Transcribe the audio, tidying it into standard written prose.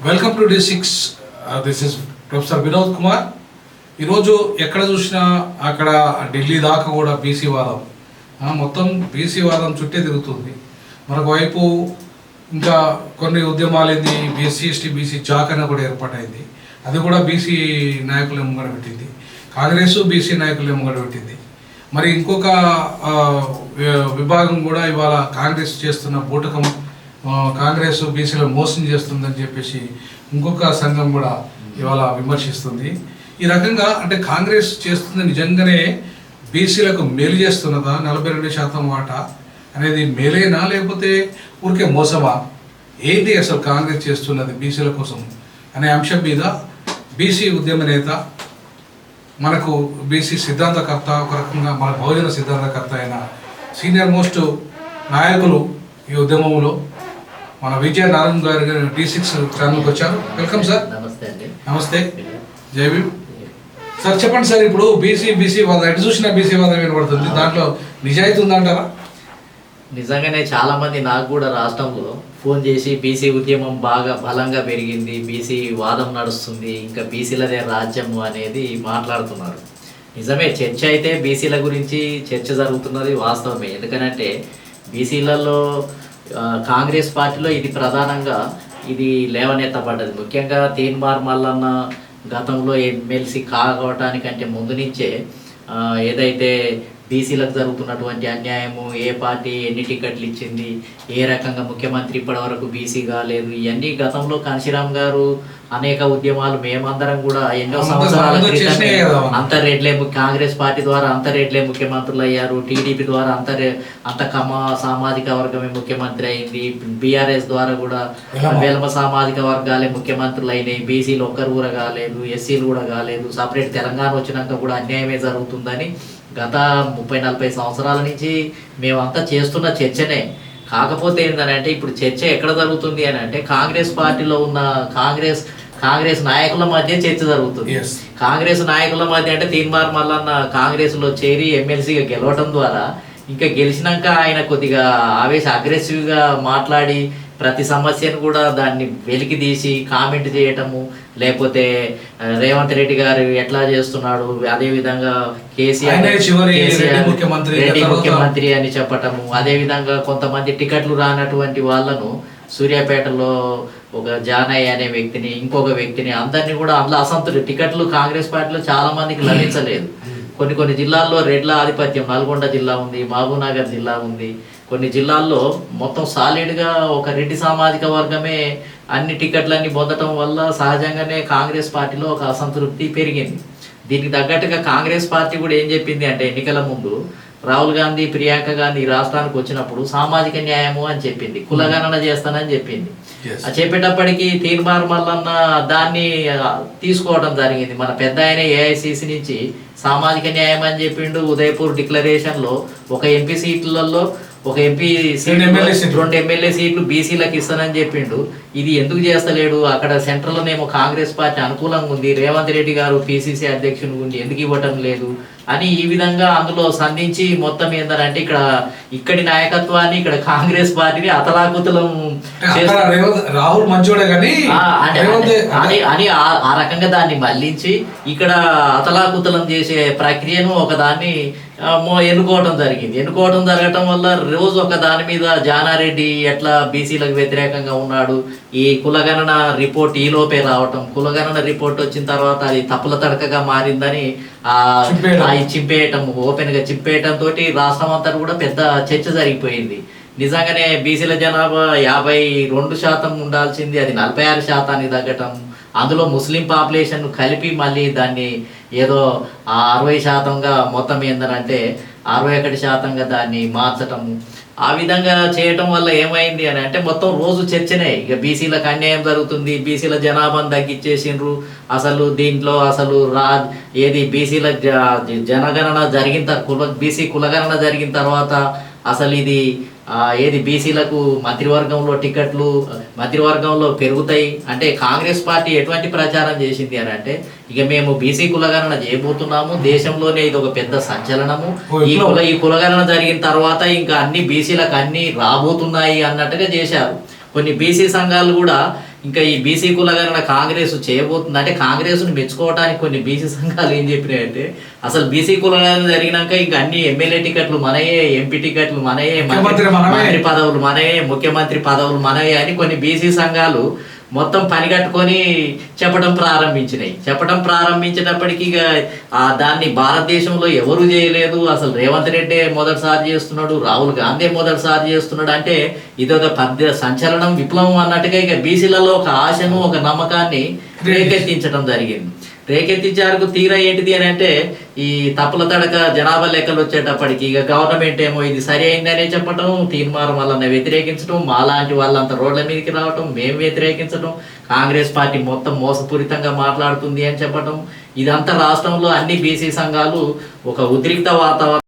Welcome to D6. This is professor Vinod Kumar. ఈరోజు ఎక్కడ చూసినా అక్కడ ఢిల్లీ దాకా కూడా బీసీ వాదం, మొత్తం బీసీ వాదం చుట్టే తిరుగుతుంది. మరొక వైపు ఇంకా కొన్ని ఉద్యమాలైంది, ఎస్సీ ఎస్టీ బీసీ జాక్ అని కూడా ఏర్పాటైంది. అది కూడా బీసీ నాయకులు ఎమ్ముగడ పెట్టింది. కాంగ్రెస్ బీసీ నాయకులు ఎమ్ముగడ పెట్టింది. మరి ఇంకొక విభాగం కూడా ఇవాళ కాంగ్రెస్ చేస్తున్న బూటకం, కాంగ్రెస్ బీసీలో మోసం చేస్తుందని చెప్పేసి ఇంకొక సంఘం కూడా ఇవాళ విమర్శిస్తుంది. ఈ రకంగా అంటే కాంగ్రెస్ చేస్తుంది నిజంగానే బీసీలకు మేలు చేస్తున్నదా? 42% వాటా అనేది మేలేనా, లేకపోతే ఊరికే మోసమా? ఏంటి అసలు కాంగ్రెస్ చేస్తున్నది బీసీల కోసం అనే అంశం మీద బీసీ ఉద్యమ నేత, మనకు బీసీ సిద్ధాంతకర్త, ఒక రకంగా మన బహుజన సిద్ధాంతకర్త అయిన సీనియర్ మోస్ట్ నాయకులు ఈ ఉద్యమంలో మన విజయ నారాయణ గారు D6 ఛానల్కి వచ్చారు. Welcome sir. నమస్తే అండి. నమస్తే, జై భీమ్ సార్. చెప్పండి సార్, ఇప్పుడు బీసీ వాదం ఎటు చూసినా బీసీ వాదం వినబడుతుంది, దాంట్లో నిజాయితీ ఉందంటారా? నిజంగానే చాలా మంది నాకు కూడా రాష్ట్రంలో ఫోన్ చేసి బీసీ ఉద్యమం బాగా బలంగా పెరిగింది, బీసీ వాదం నడుస్తుంది, ఇంకా బీసీలదే రాజ్యము అనేది మాట్లాడుతున్నారు. నిజమే, చర్చ అయితే బీసీల గురించి చర్చ జరుగుతున్నది వాస్తవమే. ఎందుకనంటే బీసీలలో కాంగ్రెస్ పార్టీలో ఇది ప్రధానంగా ఇది లేవనెత్తబడ్డది. ముఖ్యంగా తీన్మార్ మల్లన్న గతంలో ఎమ్మెల్సీ కావటానికంటే ముందు నుంచే ఏదైతే బీసీలకు జరుగుతున్నటువంటి అన్యాయము, ఏ పార్టీ ఎన్ని టికెట్లు ఇచ్చింది, ఏ రకంగా ముఖ్యమంత్రి ఇప్పటి వరకు బీసీ కాలేదు, ఇవన్నీ గతంలో కాంశీరామ్ గారు అనేక ఉద్యమాలు మేమందరం కూడా ఎన్నో సంవత్సరాల క్రితమే అంతర్రెడ్లే కాంగ్రెస్ పార్టీ ద్వారా అంతర్రెడ్లే ముఖ్యమంత్రులు అయ్యారు, టీడీపీ ద్వారా అంత కమ సామాజిక వర్గమే ముఖ్యమంత్రి అయింది, బీఆర్ఎస్ ద్వారా కూడా వెలమ సామాజిక వర్గాలే ముఖ్యమంత్రులు అయినాయి, బీసీలు ఒక్కరు కూడా కాలేదు, ఎస్సీలు కూడా కాలేదు, సపరేట్ తెలంగాణ వచ్చినాక కూడా అన్యాయమే జరుగుతుందని గత 30-40 సంవత్సరాల నుంచి మేమంతా చేస్తున్న చర్చనే. కాకపోతే ఏంటంటే ఇప్పుడు చర్చ ఎక్కడ జరుగుతుంది అని అంటే కాంగ్రెస్ పార్టీలో ఉన్న కాంగ్రెస్ నాయకుల మధ్య చర్చ జరుగుతుంది. కాంగ్రెస్ నాయకుల మధ్య అంటే తీన్మార్ మల్లన్న కాంగ్రెస్లో చేరి ఎమ్మెల్సీగా గెలవటం ద్వారా ఇంకా గెలిచినాక ఆయన కొద్దిగా అగ్రెసివ్గా మాట్లాడి ప్రతి సమస్యను కూడా దాన్ని వెలికి తీసి కామెంట్ చేయటము, లేకపోతే రేవంత్ రెడ్డి గారు ఎట్లా చేస్తున్నాడు, అదేవిధంగా కేసీఆర్ ముఖ్యమంత్రి అని చెప్పటము, అదేవిధంగా కొంతమంది టికెట్లు రానటువంటి వాళ్ళను సూర్యాపేటలో ఒక జానయ్య అనే వ్యక్తిని, ఇంకొక వ్యక్తిని, అందరినీ కూడా అందులో అసంతృప్తి టికెట్లు కాంగ్రెస్ పార్టీలో చాలా మందికి లభించలేదు. కొన్ని జిల్లాల్లో రెడ్ల ఆధిపత్యం, నల్గొండ జిల్లా ఉంది, మహబూబ్నగర్ జిల్లా ఉంది, కొన్ని జిల్లాల్లో మొత్తం సాలిడ్గా ఒక రెడ్డి సామాజిక వర్గమే అన్ని టికెట్లన్నీ పొందటం వల్ల సహజంగానే కాంగ్రెస్ పార్టీలో ఒక అసంతృప్తి పెరిగింది. దీనికి తగ్గట్టుగా కాంగ్రెస్ పార్టీ కూడా ఏం చెప్పింది అంటే ఎన్నికల ముందు రాహుల్ గాంధీ, ప్రియాంక గాంధీ రాష్ట్రానికి వచ్చినప్పుడు సామాజిక న్యాయము అని చెప్పింది, కులగణన చేస్తానని చెప్పింది. చెప్పేటప్పటికీ తీన్మార్ మల్లన్న దాన్ని తీసుకోవడం జరిగింది. మన పెద్ద ఆయన ఏఐసిసి నుంచి సామాజిక న్యాయం అని చెప్పిండు. ఉదయపూర్ డిక్లరేషన్లో ఒక ఎంపీ సీట్లలో ఒక ఎంపీ సీట్లు, 2 ఎమ్మెల్యే సీట్లు బీసీలకు ఇస్తానని చెప్పిండు. ఇది ఎందుకు చేస్తలేడు? అక్కడ సెంట్రల్లోనేమో కాంగ్రెస్ పార్టీ అనుకూలంగా ఉంది, రేవంత్ రెడ్డి గారు పిసిసి అధ్యక్షుడు గురించి ఎందుకు ఇవ్వటం లేదు అని ఈ విధంగా అందులో సంధించి మొత్తం ఏంటంటే ఇక్కడి నాయకత్వాన్ని, ఇక్కడ కాంగ్రెస్ పార్టీని అతలాకుతలం రాహుల్ మంచోడే కానీ అని ఆ రకంగా దాన్ని మళ్లించి ఇక్కడ అతలాకుతలం చేసే ప్రక్రియను ఒకదాన్ని ఎన్నుకోవడం జరగటం వల్ల రోజు ఒక దాని మీద జానారెడ్డి ఎట్లా బీసీలకు వ్యతిరేకంగా ఉన్నాడు, ఈ కులగణన రిపోర్ట్ ఈ లోపే రావటం, కులగణన రిపోర్ట్ వచ్చిన తర్వాత అది తప్పుల తడకగా మారిందని చింపేయటం, ఓపెన్ గా చింపేయటం తోటి రాష్ట్రం అంతా కూడా పెద్ద చర్చ జరిగిపోయింది. నిజంగానే బీసీల జనాభా 52% ఉండాల్సింది అది 46% తగ్గటం, అందులో ముస్లిం పాపులేషన్ కలిపి మళ్ళీ దాన్ని ఏదో 60%గా మొత్తం ఏంటంటే 61%గా దాన్ని మార్చటము, ఆ విధంగా చేయటం వల్ల ఏమైంది అని అంటే మొత్తం రోజు చర్చనే. ఇక బీసీలకు అన్యాయం జరుగుతుంది, బీసీల జనాభాను తగ్గించేసిండ్రు, అసలు దీంట్లో అసలు ఏది బీసీల జనగణన జరిగిన బీసీ కులగణన జరిగిన తర్వాత అసలు ఇది ఏది బీసీలకు మంత్రివర్గంలో టికెట్లు మంత్రివర్గంలో పెరుగుతాయి అంటే కాంగ్రెస్ పార్టీ ఎటువంటి ప్రచారం చేసింది అని అంటే ఇక మేము బీసీ కులగణన చేయబోతున్నాము, దేశంలోనే ఇది ఒక పెద్ద సంచలనము, ఈ కులగణన జరిగిన తర్వాత ఇంకా అన్ని బీసీలకు అన్ని రాబోతున్నాయి అన్నట్టుగా చేశారు. కొన్ని బీసీ సంఘాలు కూడా ఇంకా ఈ బీసీ కులగణన కాంగ్రెస్ చేయబోతుంది అంటే కాంగ్రెస్ను మెచ్చుకోవడానికి కొన్ని బీసీ సంఘాలు ఏం చెప్పినాయంటే అసలు బీసీ కులగణన జరిగినాక ఇంకా అన్ని ఎమ్మెల్యే టికెట్లు మనయే, ఎంపీ టికెట్లు మనయే, మంత్రి పదవులు మనయే, ముఖ్యమంత్రి పదవులు మనయే అని కొన్ని బీసీ సంఘాలు మొత్తం పని కట్టుకొని చెప్పడం ప్రారంభించినప్పటికీ ఇక దాన్ని భారతదేశంలో ఎవరు చేయలేదు. అసలు రేవంత్ రెడ్డి మొదటిసారి చేస్తున్నాడు, రాహుల్ గాంధీ మొదటిసారి చేస్తున్నాడు. అంటే ఇదొక పెద్ద సంచలనం, విప్లవం అన్నట్టుగా ఇక బీసీలలో ఒక ఆశను, ఒక నమ్మకాన్ని రేకెత్తించారు. తీరా ఏంటిది అని అంటే ఈ తప్పుల తడక జనాభా లెక్కలు వచ్చేటప్పటికి ఇక గవర్నమెంట్ ఏమో ఇది సరి అయిందనే చెప్పటం, తీర్మానం వాళ్ళని వ్యతిరేకించడం, మాలాంటి వాళ్ళంతా రోడ్ల మీదకి రావటం, మేము వ్యతిరేకించడం, కాంగ్రెస్ పార్టీ మొత్తం మోసపూరితంగా మాట్లాడుతుంది అని చెప్పటం, ఇదంతా రాష్ట్రంలో అన్ని బీసీ సంఘాలు ఒక ఉద్రిక్త వాతావరణం